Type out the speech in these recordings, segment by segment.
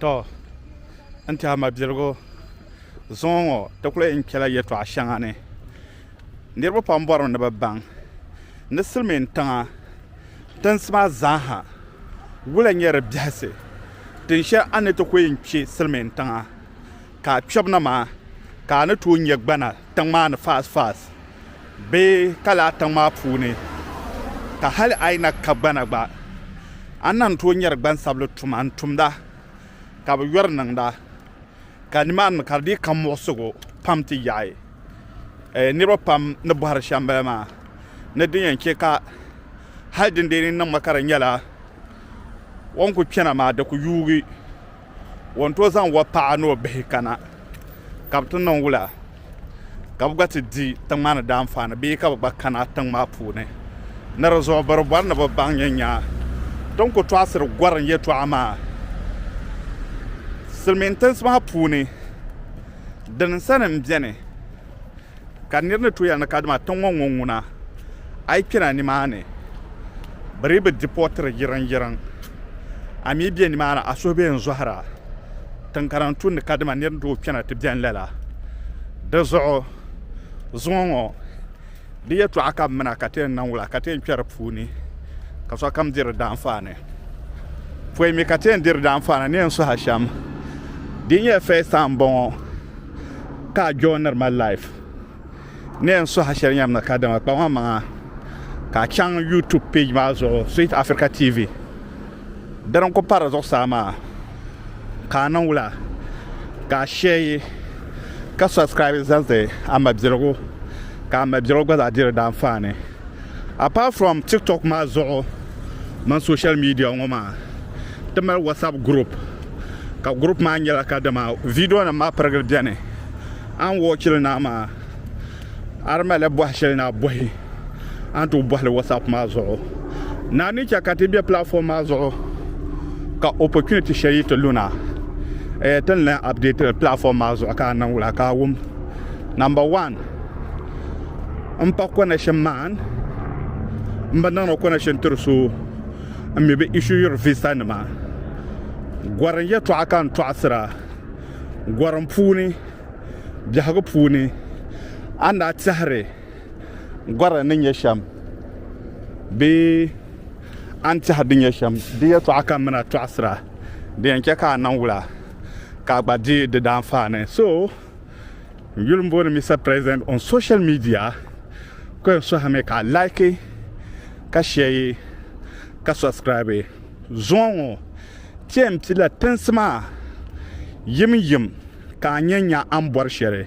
to anta ma bilgo zongo to kula in kala yeto ashangane nirbo pamboro na babang ne silmin tanga tan sma zaha wula nyere biase tin sha ane to ko in chi silmin tanga ka chobna ma ka na tu nyegbana tangma na fast be kala tangma pune ka hal aina kabana ba annan to nyer gban sablo tuman tumda ka bu yor nangda ka ni man ka di kam wosugo pamti yayi ni ro pam ne bar shamba ma ne din ke ka hal din din nan makara nyala won ku kena ma da ku yugi won to zan wa pa no be kana ka tun nan wula ka bu gati di tangma na dan fa na be ka ba kana tangma pune na razo barbar na babban yanya don ko twasir gwaran ye to ama silmentan sma pune dan sanan biene kanir ne to ya na kadma tan wonguna ai kira ni mane bari be deporter yiran ami biene mana asobe en zohara tan karantun ne kadma ne do kina te bien lala da zo zongo diya to aka mana katen nan wula katen kyar puni ka so kam dir da amfane foi mi katen dir da amfane ne so hasham dinya fe sambon ka joiner my life ne so hashar yam na kadama pa ma ka chang YouTube page ma zo Sweet Africa TV daran ko para zo sama ka nan wula ka share ka subscribe zanze amabzero kama birogo da dire dan fane apart from TikTok ma zo man social media ngoma temal WhatsApp group ka group ma nyala ka dama video na ma paragraph diane an watchil na ma armale bo hashel na bohi an to bo le WhatsApp ma zo na ni ka katibia platform ma zo ka opportunity share to luna ten la update platform ma zo ka nan wala ka wum number 1 ampa connection man mbana connection tursu ambe issue your visa nama gwaran ya to akan to asra gwaran puni jahago puni anda tsahre gwaran nin sham be anti hadin ya sham dia to akan mana to asra de yanke ka nan wula ka gbadi de dan fane so yulmbo Mr. President on social media ko so ha me ka like ka share ka subscribe zongo tiem tila tensma yim ka nyanya ambor shere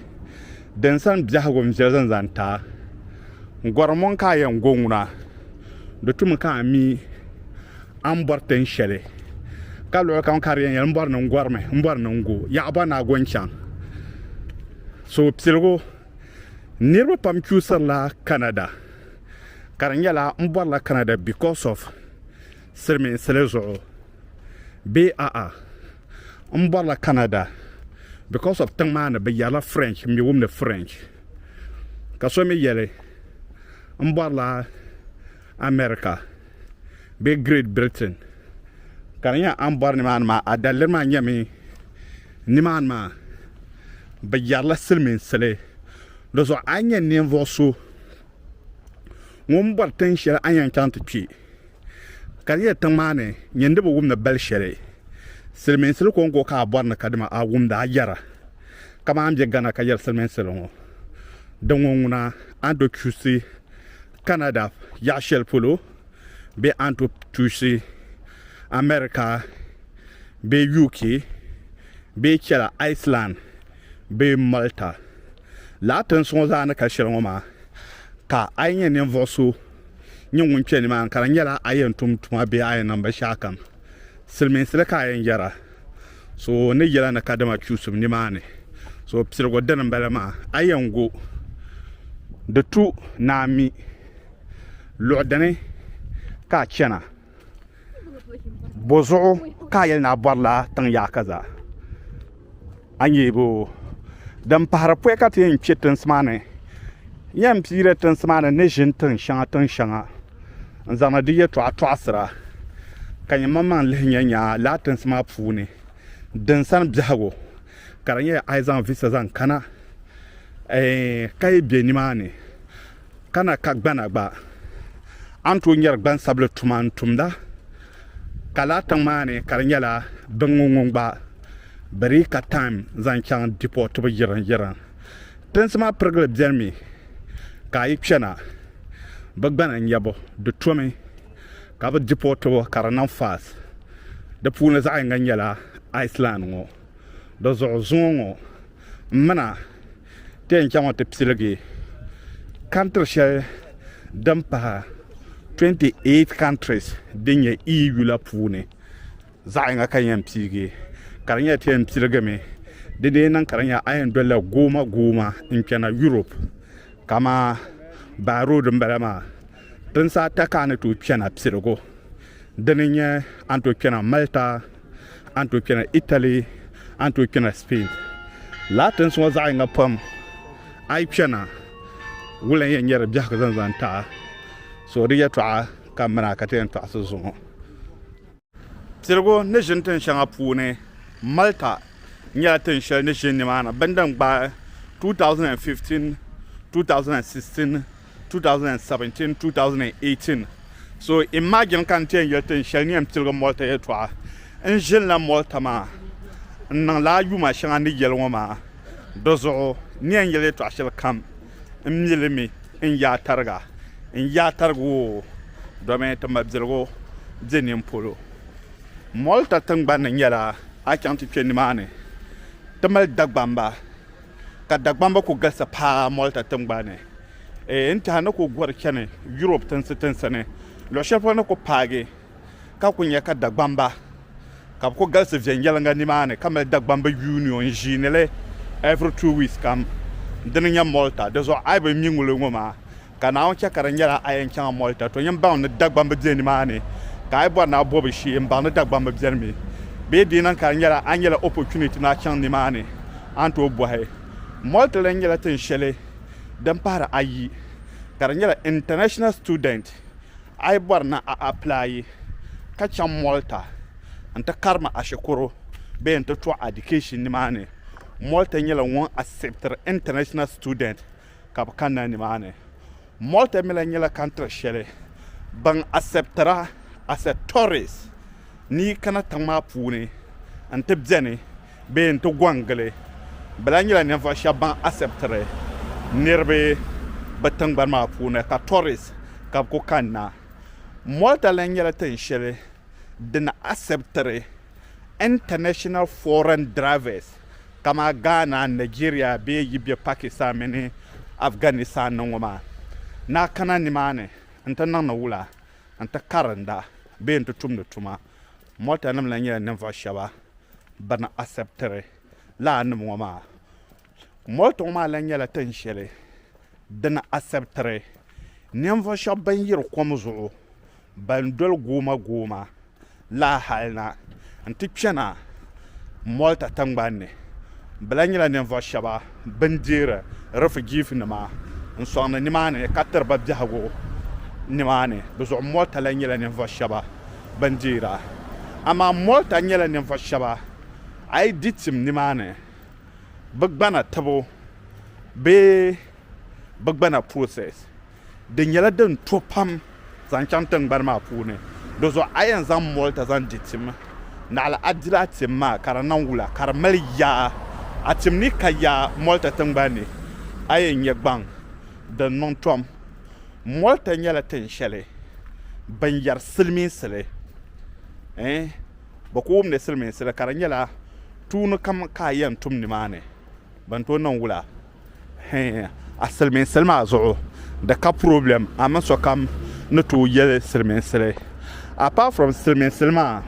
den san biago mjezan zanta ngormon ka yan gonguna do tum ka mi ambor ten shere ka lo kan kariyan yan mbor nan ngorme mbor nan go ya bana gonchan so psilgo nirba pam kusar la Canada karanya la mbor la Canada because of sirmin selezo BAA mbor la Canada because of tangmana be yala French mi wum the French kaso mi yele mbor la America be Great Britain karanya ambor ni man ma adalir ma nyami ni man ma be yala sirmin sele dozo anya nenvoso ngombar tenshel anya chanti kariya tamane nyende bo wumna balshere silmen sil ko ngo ka borna kadima a wumda ajara kama amje gana ka yar silmen silongo dongona ando kusi Canada ya shel polo be anto tusi America be UK be chela Iceland be Malta Latin sonza na kashiroma ka ayen ne voso nyun twani man kan yara ayen tumtuma be ayen namba shakam silmin silka ayen yara so ne yara na kadama kusum ni mane so psirgo dan balama ayen go de tu nami lodane ka chena bozo ka yel na barla tan ya kaza anyebo dan pahar pweka te yin chetin smane yam pire tin smane ne jintin shanga nzana diye to atwasra kan mamman lehnya nya latin sma puni din san biɛhagu ka di nyɛ a yi zaŋ visa zaŋ kana ka yi bɛ nimaani kana ka gbana gba an tooi nyɛri gbansabili tuma n tumda ka laa tiŋ maa ni ka di nyɛla bin ŋun gba bari ka time zaŋ chaŋ deport bi yirin tinsi maa pirigili biɛni mi ka a yi kpɛna bi gbana n nyɛbu di tomi ka bi deport ka di niŋ fast di puuni zaɣ yinga nyɛla Iceland ŋo di zuɣu zuŋo ŋo n mina ti yɛn chaŋ ti piligi country shɛli din pahi 28 countries din nyɛ EU la puuni zaɣ yinga ka yɛn piigi ka di nyɛla ti yɛn piligimi di dee niŋ ka di nyɛ a yɛn dolila gooma n kpɛna Europe kama by road n bala maa tinsi ata ka a ni tooi kpɛna piligu dini nyɛ an tooi kpɛna Malta an tooi kpɛna Italy an tooi kpɛna Spain laa tinsi ŋo zaɣ yinga pam a yi kpɛna wula yɛn nyɛri biɛhagu zaŋ taɣa so di yɛltɔɣa ka mina ka ti yɛn tɔɣasi zuŋo piligu ni ʒini tin shɛŋa puuni Malta nyɛla tin shɛli ni ʒini nimaani bindin gbaai 2015 2016 2017 2018 so imagine kan ti yɛn yɛli tin shɛli ni yɛn piligu Malta yɛltɔɣa n ʒinila Malta maa n niŋla ayuma shɛŋa ni yɛli ŋo maa di zuɣu ni yɛn yɛli yɛltɔɣa shɛli kam n milimi n yaa tariga o domi ti mabiligu bɛ nin polo Malta tingbanni nyɛla a chaŋ ti kpɛ nimaani ti mali Dagbamba ka Dagbamba ku galisi paa Malta tingbanni n tiɛha ni ku gɔri chɛni Europe tinsi ni luɣu shɛli polo ni ku paagi ka ku nyɛ ka Dagbamba ka bi ku galisi viɛnyɛlinga nimaani ka mali Dagbamba union ʒiinili every 2 weeks kam dini nyɛ Malta di zuɣu a yi bi mi ŋuli ŋo maa ka naawuni chɛ ka di nyɛla a yɛn chaŋ Malta to yɛn baŋ ni Dagbamba bɛ nimaani ka a yi bɔri na a bɔbi shee n baŋ ni Dagbamba biɛni mi bee dii niŋ ka di nyɛla a nyɛla opportunity na a chaŋ nimaani an tooi bɔhi Malta la nyɛla tin shɛli din pahari ayi ka di nyɛla international student a yi bɔri na a apply ka chaŋ Malta n ti karimi a shikuru bee n ti tɔ education nimaani Malta nyɛla ŋun acceptiri international student ka bi kanna nimaani Malta mi la nyɛla country shɛli ban acceptira as a tourist ni kana tiŋ maa puuni n ti biɛni bee n ti gɔngili bala nyɛla ninvuɣu shɛba ban acceptiri niriba bi tingbani maa puuni ka tourist ka bi ku kanna Malta la nyɛla tin shɛli din acceptiri international foreign drivers kama Ghana Nigeria bee yi bɛ Pakistan mini Afghanistan ŋo maa na kana nimaani n ti niŋ ni wula n ti karinda bee n ti tumdi tuma Malta nim la nyɛla ninvuɣu shɛba ban acceptiri laa nim ŋo maa Malta ŋo maa la nyɛla tin shɛli din acceptiri ninvuɣu shɛba ban yiri kom zuɣu ban doli gooma laa hali na n ti kpɛna Malta tingbanni bala nyɛla ninvuɣu shɛba bin deeri refugees nima n sɔŋni nimaani ka tiriba biɛhagu nimaani bi zuɣu Malta la nyɛla ninvuɣu shɛba bin deera amaa Malta nyɛla ninvuɣu shɛba a yi di tim nimaani bi gbana tibu bee bi gbana process di nyɛla din to pam zaŋ chaŋ tingbani maa puuni di zuɣu a yɛn zaŋ Malta zaŋ di tim naɣala a dila a tim maa ka di niŋ wula ka di mali yaa a tim ni ka yaa Malta tingbanni a yɛn nyɛ gbaŋ din niŋ tom Malta nyɛla tin shɛli bin yɛri silimiinsi bi ku wumdi silimiinsi ka di nyɛla tuuni kam ka a yɛn tum nimaani ban to niŋ wula a silimiinsi maa zuɣu di ka problem a min sokam ni tooi yɛli silimiinsi apart from silimiinsi maa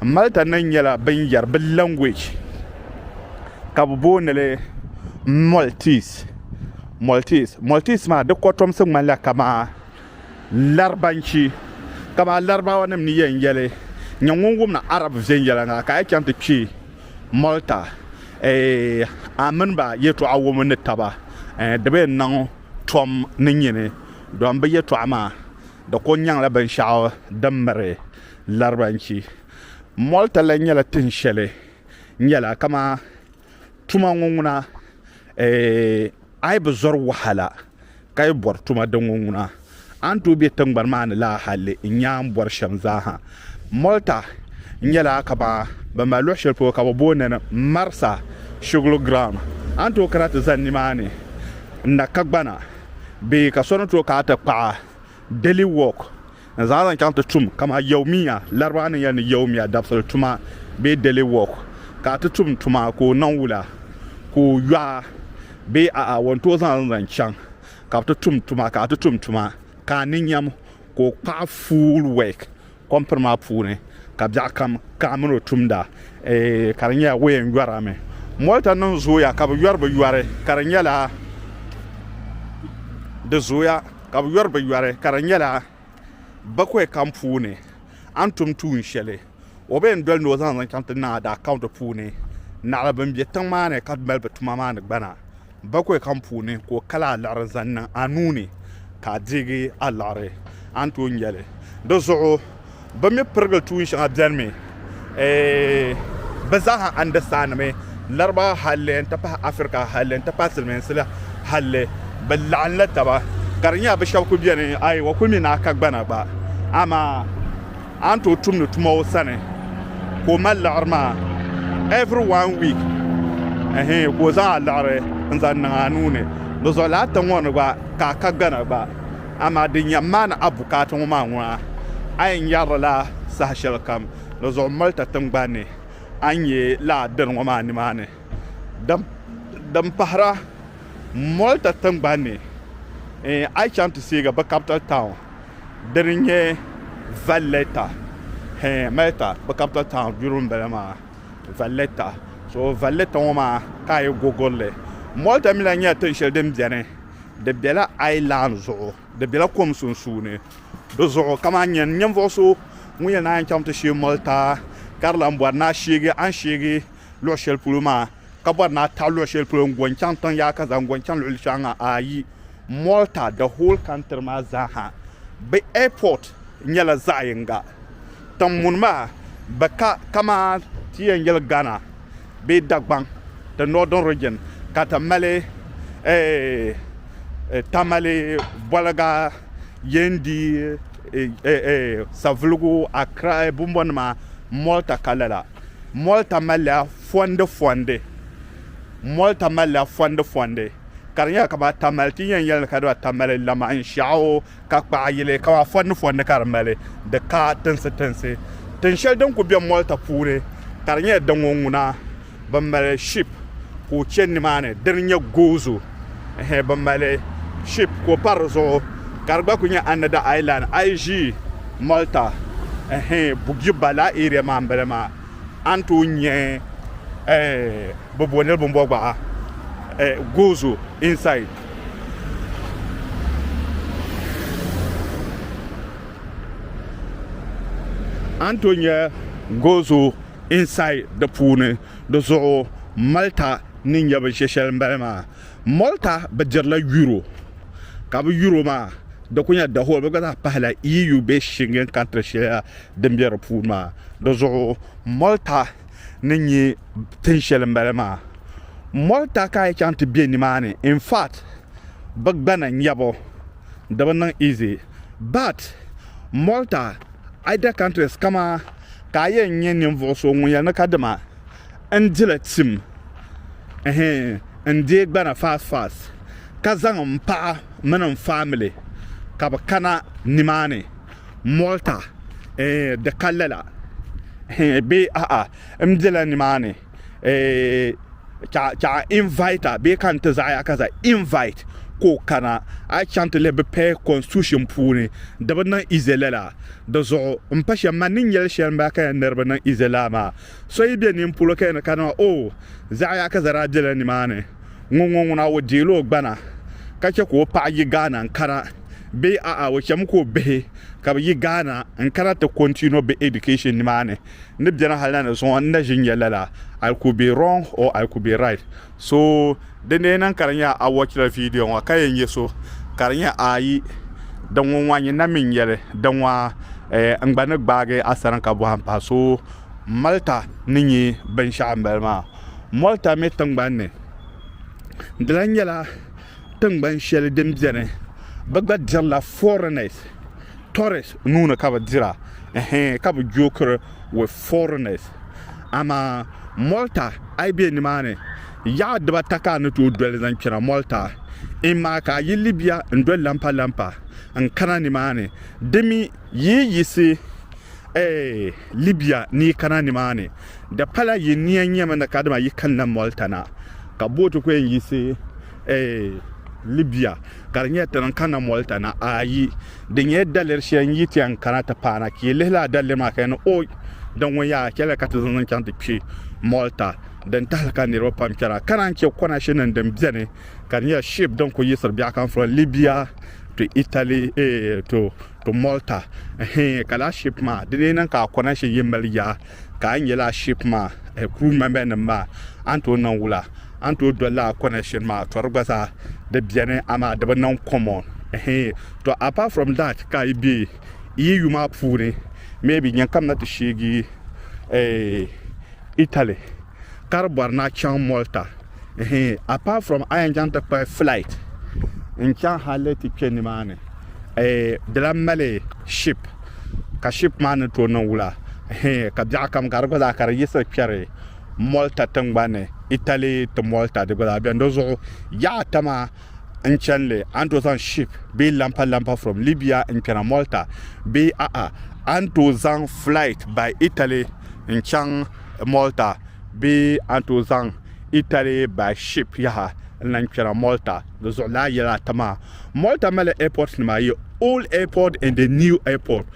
Malta na nyɛla bin yɛri bi language ka bi boonili Maltese maa di kotomsi ŋmanila kama laribanchi kama larabawa nim ni yɛn yɛli nyɛ ŋun wumna Arab viɛnyɛlinga ka a chaŋ ti kpɛ Malta a mini ba yɛltɔɣa wumi ni taba di bi yɛn niŋ tom ni nyini don bi yɛltɔɣa maa di ku nyɛŋla binshaɣu din miri laribanchi Malta la nyɛla tin shɛli nyala kama tuma ngona ay be zor wahala kay bor tuma de ngona antu be tangbar man la halle nyam bor shamzaha Molta nyala kaba ba malu shel po kaba bonana marsa shuglu ground antu karata zanni mane na kagbana be ka sono to ka ta pa daily work zan kan ta tum kama yawmiya larbana yani yawmiya dabsal tuma be daily work ka ta tum tuma ko nan wula ko ya be a wonto zan can ka ta tum tuma ka ta tum tuma ka ninyam ko pa full work komprma pune ka bya kam kamro tumda karanya wen yarame Molta nan zoya ka yarba yare karanya la de zoya ka yarba yare karanya la bakwai kampune antum tun shele oben dol no zan kan na da account pune na ban bi tan mane ka melba tuma mane bana bakwai kampune ko kala lar zanna anuni ka digi alare antu nyele do zo ba me pergal tun shi abdan bazaha understand me larba halle ta pa afrika halle ta pa silmen sila halle ballan la taba karnya ba shawku biene ai wa kumi na ka bana ba ama anto tumno tumo sane ko mallarma every 1 week ko za lare nzan na nune do zo la tan wona ba ka gana ba ama din yamma na abukatun ma nwa ayin yarla sahashal kam do zo Molta tangbane anye la dan wa ni mane dam pahra Molta tangbane I can't see ga capital town derinye Valletta Molta ba capital town birum belama Valletta so Valletta ma kay gogole Molta mi la nya tan shel dem jane de bela island zo de bela kom sun sune do zo kama nyen nyam voso mu ya na cham to shi Molta karla mbwa na shige an shige lo shel puluma ka bwa na ta lo shel pulum gwancan tan ya ka zan gwancan lo shanga ayi Molta the whole country ma zaha be airport nyala zayinga tamunma baka kama tiyan yel Ghana be Dagbang the northern region katamale tamale bolaga yendi savlugu Accra bumbonma Molta kalala Molta mala fonde Molta mala fonde karnya ka ba tamalti yan yel ka do tamal lama insha'o ka pa yele ka fonde karmale de ka tense ten shel don ko bi Molta pure karnya dan wonguna bambale ship ko chenni mane dernier gozo bambale ship ko parzo karba kunya another island IG Molta bugi bala area mambrema antu nye bobonel bombogba gozo inside Antonia gozo inside the pune the zo Molta ninja be sheshel mbelma Molta be jerla euro ka be euro ma da kunya da ho be ga pahla EU be shingen country share de mbier puma the zo Molta ninyi tenshel mbelma Molta ka chant bien ni mane in fact bagbana nyabo daban easy but Molta other countries kama kaya nyen voso nguya na kadama andila tim ande gbana fast kazan mpa manan family kabakana nimane Molta de kallala be mdila nimane cha invite be kan ta zaya kaza invite ko kana a chante le be constitution puni daban nan izelela da zo mpasha manin yel shen ba kan nerba nan izela ma so ibe ni mpulo kan kana o zaya kaza rajela ni mane ngongo na wo dilo gbana kace ko pa yi Ghana nkara be wo chem ko be ka yi Ghana nkara to continue be education ni mane ne bjana halana so na jinyelela I could be wrong or I could be right. So the nan karanya a watch the video wa kayen yeso karanya ayi dan wonwa na min yele dan wa ngbana gbage asaran ka bo hampa so Molta ni ben shambal ma Molta me tangbanne dilanyala tangban shel dim jene bagba dirla foreigners tourists nuna kaba dira kaba joker with foreigners ama Molta aibe ni mane ya daba taka no to dwele zan kira Molta imma ka yi Libya ndwel lampa an kana ni mane demi yisi Libya ni kana ni mane da pala yi niyan yema na kadama yi kan nan Molta na ka boto ko yisi Libya karnya tan kana Molta na ayi dinye daler shen yiti an kana ta pana ki lela dalle ma kan o dan waya kela ka ta zan kan ta pi Molta dan ta kan ni ropam kira kana ke kona shi nan dan biyane karnya ship dan ko yisar biya kan from Libya to Italy to Molta kala ship ma dine nan ka kona shi yimbaliya ka an yela ship ma crew member nan ma anto nan wula anto dola connection ma torbasa de bien ama de non common to apart from that kai be you ma pure maybe nyan kam na to shigi Italy karbar na chan Molta apart from I janta per flight in chan haleti kenimane de la male ship ka ship man to non wula ka ja kam gargo da kar yesa kere Molta tangbane Italy to Molta de gola biandozo ya tama enchanle anto san ship be lampa from Libya in kana Molta be anto san flight by Italy in chang Molta be anto san Italy by ship ya nan kana Molta do zo la ya tama Molta mele airport ma ye old airport and the new airport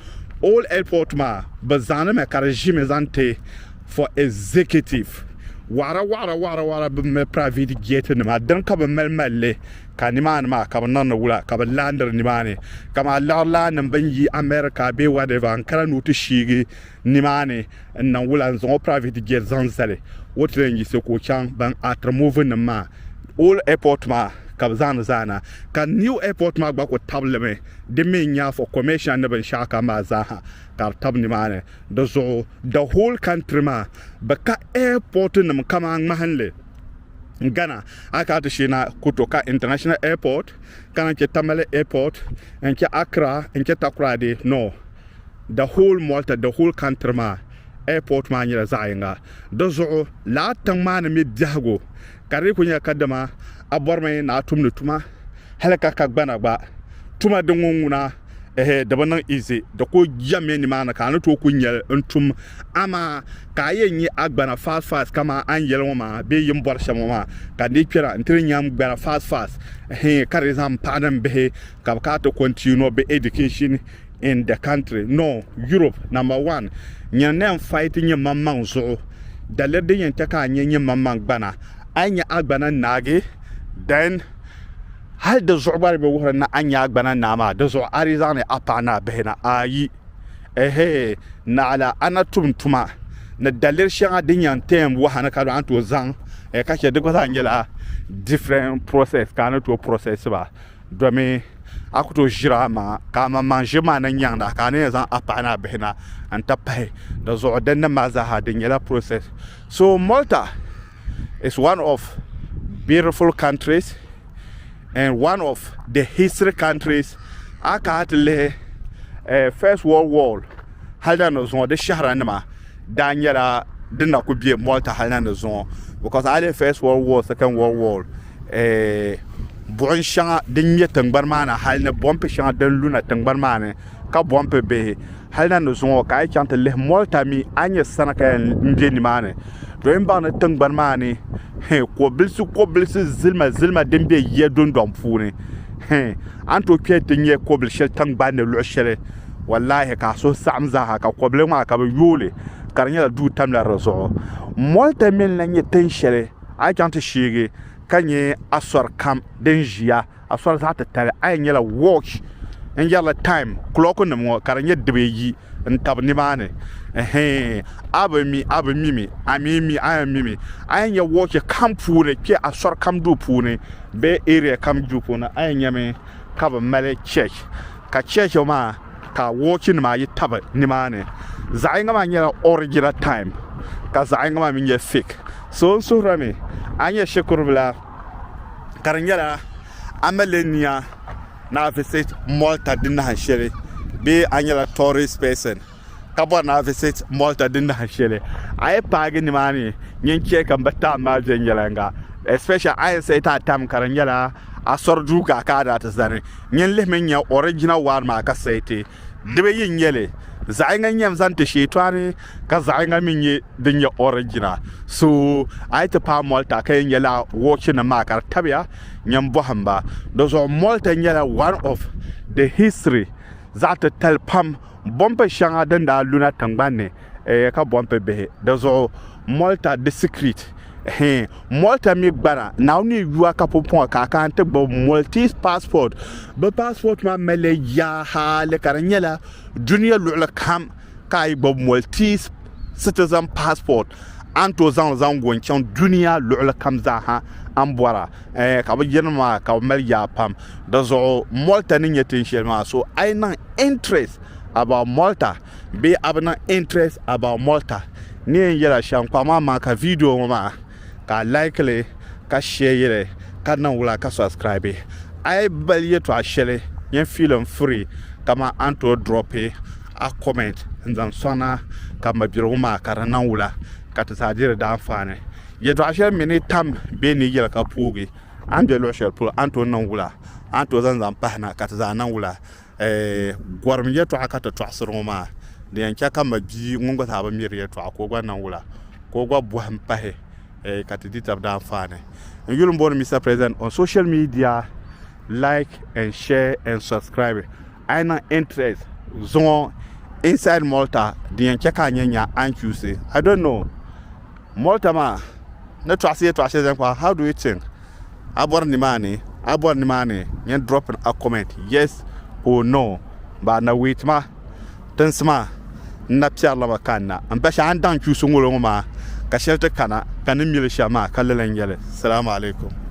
old airport ma bazana me karajime zante for executive wara be private jet ni ma dan ka be melmelle ka ni man ma ka nan wula ka be lander ni mane kama la nan ban yi America be whatever an kara no to shigi ni mane nan wula zo private jet zan sale wotre ngi se ko chan ban atra move ni ma all airport ma ka zana ka new airport ma gba ko table me de me nya for commercial na ban shaka ma za ka tab ni mane do zo the whole country ma baka airport nam kama mahanle Ghana aka ta shi na Kutoka International Airport kana ke Tamale Airport en ke Accra en ke Takoradi no the whole Malta the whole country ma airport ma nyira zainga do zo la tan ma na mi diago kare ko nya kadama aborme na tumnu tuma halaka ka gbana gba tuma de ngunguna dabanan easy da ko yamme ni mana ka to kunyel ntum ama ka yenyi agbana fast kama an yelwa ma be yim borsha ma ka ni kira ntirin yam gbana fast ka exam padan be ka to continue be education in the country no Europe number 1 nyanem fighting yam mamman zo da ledde yen ta ka nyenye mamman gbana anya agbana nage then hal da zubar be wurin na anya gbana nama da zo arizane apana behna ayi na ala ana tumtuma na dalir shan din yan tem wa hana ka an to zan ka ke duk wata ngela different process kana to process ba do me akuto jira ma ka ma manje ma nan yan da ka ne zan apana behna an tapai da zo dan na ma za ha din yela process so Malta is one of beautiful countries and one of the history countries akatle First World War halda no zo de shahra nama danyara dinna ku biye Malta halna no zo because alle First World War Second World War bon shanga dinye tangbar mana halna bompe shanga dan luna tangbar mana ka bompe be halna no zo ka chante le Malta mi anya sanaka ndeni mana do imba na tangbar mani ko bilsu zilma dembe ye don fune anto piete nye ko bil shel tangbar ne lo shele wallahi ka so samza ha ka ko bil ma ka be yole karnya du tamla rezo Malta min na nye ten shele a chante shige kanye asor kam denjia asor za ta tare ay nyela watch en yalla time clock no mo karnya debe yi ntab ni mane abami ayamimi ayanya woke kampure ke asor kam du pune be area kam du pune ayanya me ka ba male church ka church ma ka woke ni ma yi taba ni mane zaɣinga maa nyɛla original time ka zaɣinga maa mi nyɛ fake so n suhura mi a nyɛ shikuru bila ka di nyɛla amalenia na visit Molta din nahan shɛli bee a nyɛla tourist person ka bɔri na visit Molta din nahan shɛli a yi paagi nimaani nyɛ chɛ ka bi taam maa viɛnyɛlinga especially a yɛn sɛ ta tam ka di nyɛla a sɔri duu ka a daa ti zani nyɛ lihimi nyɛ original one maa ka sɛiti dibi yi nyɛli zaɣinga nyɛm zaŋ ti sheetɔɣani ka zaɣinga mi nyɛ din nyɛ original so a yi ti paai Molta ka yɛn nyɛla wɔchi nim maa ka di tabiya nyɛm bɔhimba di zuɣu Molta nyɛla one of the history zaɣ titali pam bɔmpi shɛŋa din daa luna tingbanni ka bɔmpi bihi di zuɣu Molta the secret Molta mi gbana na ni yuwa ka pɔpɔŋ ka kan ti gbubi Maltese passport bi passport maa mali yaa haali ka di nyɛla duniya luɣuli kam ka yi gbubi Maltese citizen passport an to zaŋ go n chaŋ duniya luɣuli kam zaaha an bɔra ka bi yiri maa ka bi mali yaa pam di zuɣu Molta ni nyɛ tin shɛli maa so a yi niŋ interest about Molta bee a bi niŋ interest about Molta ni yɛn yɛla shɛm kpa maa ka video ŋɔ maa ka like li ka share li ka niŋ wula ka subscribe a yi bali yɛltɔɣa shɛli yɛn feeling free kama an to drop a comment n zaŋ sɔŋna ka mabirigu maa ka di niŋ wula ka ti zaa diri daa anfaani yɛltɔɣa shɛli mi ni tam bee ni yɛli ka poogi an bɛ luɣu shɛli polo an to niŋ wula an to zaŋ pahina ka ti zaa niŋ wula gɔrim yɛltɔɣa ka ti tɔɣasiri ŋɔ maa di yɛn chɛ ka ma bia ŋun gba zaa bi miri yɛltɔɣa ka o gba niŋ wula ka o gba bɔhim pahi ka ti di tabi daa anfaani n yuli n booni Mr. President on social media like and share and subscribe I na interest zuŋɔ inside Molta di yɛn chɛ ka a nyɛ an choose I don't know Molta maa ne tɔɣasi yɛltɔɣa shɛli zan kpa how do you think a bɔri nimaani yɛn drop a comment yes or no ba na wait ma tinsi maa na piɛrila ma kanna n bɛ shɛ an daŋ choose ŋɔ maa ka shɛli ti kana ka ni mili shɛm maa ka lala n yɛli salamu alaikum